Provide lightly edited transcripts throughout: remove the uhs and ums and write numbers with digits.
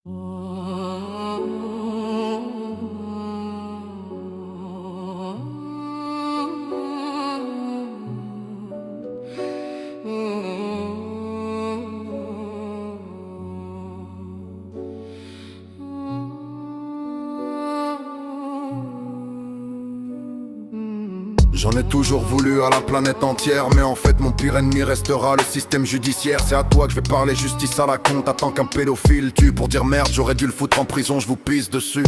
J'en ai toujours voulu à la planète entière, mais en fait mon pire ennemi restera le système judiciaire. C'est à toi que je vais parler justice à la con. T'attends qu'un pédophile tue pour dire merde, j'aurais dû le foutre en prison, je vous pisse dessus.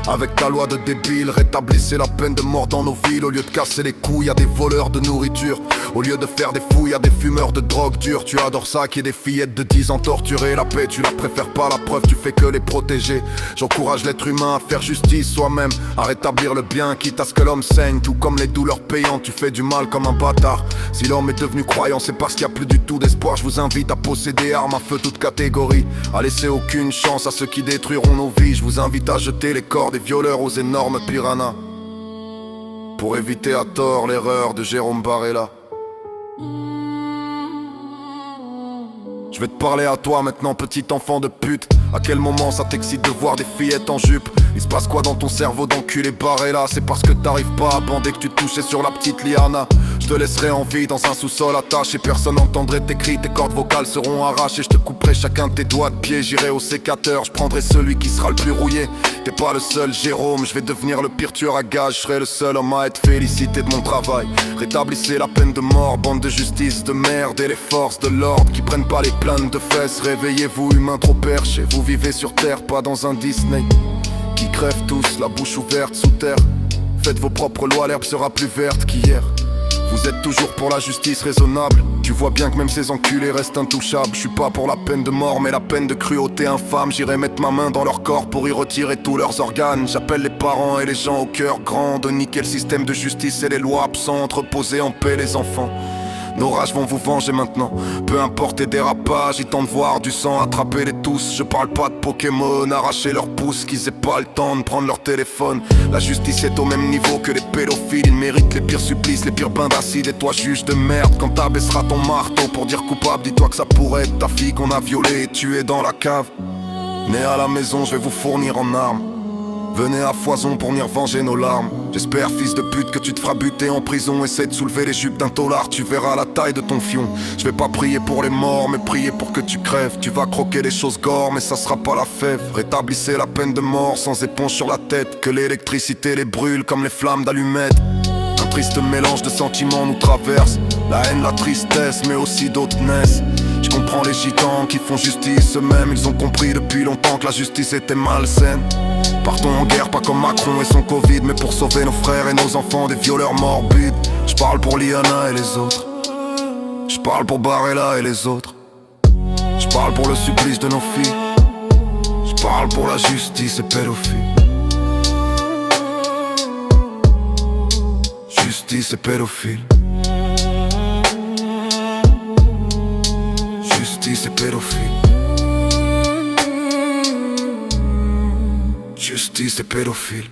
Avec ta loi de débile, rétablissez la peine de mort dans nos villes. Au lieu de casser les couilles à des voleurs de nourriture, au lieu de faire des fouilles à des fumeurs de drogue dure. Tu adores ça, qu'il y ait des fillettes de 10 ans torturées. La paix tu la préfères pas, la preuve tu fais que les protéger. J'encourage l'être humain à faire justice soi-même, à rétablir le bien quitte à ce que l'homme saigne. Tout comme les douleurs payantes, tu fais du mal comme un bâtard. Si l'homme est devenu croyant, c'est parce qu'il n'y a plus du tout d'espoir. Je vous invite à posséder armes à feu toute catégorie, à laisser aucune chance à ceux qui détruiront nos vies. Je vous invite à jeter les corps des violeurs aux énormes piranhas, pour éviter à tort l'erreur de Jérôme Barella. Je vais te parler à toi maintenant, petit enfant de pute. À quel moment ça t'excite de voir des fillettes en jupe? Il se passe quoi dans ton cerveau d'enculé Barella? C'est parce que t'arrives pas à bander que tu te touchais sur la petite liana. Je te laisserai en vie dans un sous-sol attaché. Personne n'entendrait tes cris, tes cordes vocales seront arrachées. Je te couperai chacun de tes doigts de pied, j'irai au sécateur. Je prendrai celui qui sera le plus rouillé. T'es pas le seul Jérôme, je vais devenir le pire tueur à gages. Je serai le seul homme à être félicité de mon travail. Rétablissez la peine de mort, bande de justice de merde. Et les forces de l'ordre qui prennent pas les plaintes de fesses. Réveillez-vous humains trop perchés, vous vivez sur terre, pas dans un Disney. Qui crèvent tous, la bouche ouverte sous terre. Faites vos propres lois, l'herbe sera plus verte qu'hier. Vous êtes toujours pour la justice raisonnable. Tu vois bien que même ces enculés restent intouchables. Je suis pas pour la peine de mort mais la peine de cruauté infâme. J'irai mettre ma main dans leur corps pour y retirer tous leurs organes. J'appelle les parents et les gens au cœur grand de niquer le système de justice et les lois absentes. Reposez en paix les enfants. Nos rages vont vous venger maintenant. Peu importe les dérapages, ils tentent de voir du sang, attrapez-les tous. Je parle pas de Pokémon, arracher leurs pouces, qu'ils aient pas le temps de prendre leur téléphone. La justice est au même niveau que les pédophiles. Ils méritent les pires supplices, les pires bains d'acide. Et toi juge de merde, quand t'abaisseras ton marteau pour dire coupable, dis-toi que ça pourrait être ta fille qu'on a violée et tuée dans la cave. Né à la maison, je vais vous fournir en armes. Venez à foison pour venir venger nos larmes. J'espère, fils de pute, que tu te feras buter en prison. Essaie de soulever les jupes d'un taulard, tu verras la taille de ton fion. Je vais pas prier pour les morts, mais prier pour que tu crèves. Tu vas croquer les choses gore, mais ça sera pas la fève. Rétablissez la peine de mort sans éponge sur la tête. Que l'électricité les brûle comme les flammes d'allumettes. Un triste mélange de sentiments nous traverse. La haine, la tristesse, mais aussi d'autres naissent. Je comprends les gitans qui font justice eux-mêmes. Ils ont compris depuis longtemps que la justice était malsaine. Partons en guerre, pas comme Macron et son Covid, mais pour sauver nos frères et nos enfants des violeurs morbides. Je parle pour Liana et les autres. Je parle pour Barella et les autres. Je parle pour le supplice de nos filles. Je parle pour la justice et pédophile. Justice et pédophile. Justice et pédophile. Justice et pédophile.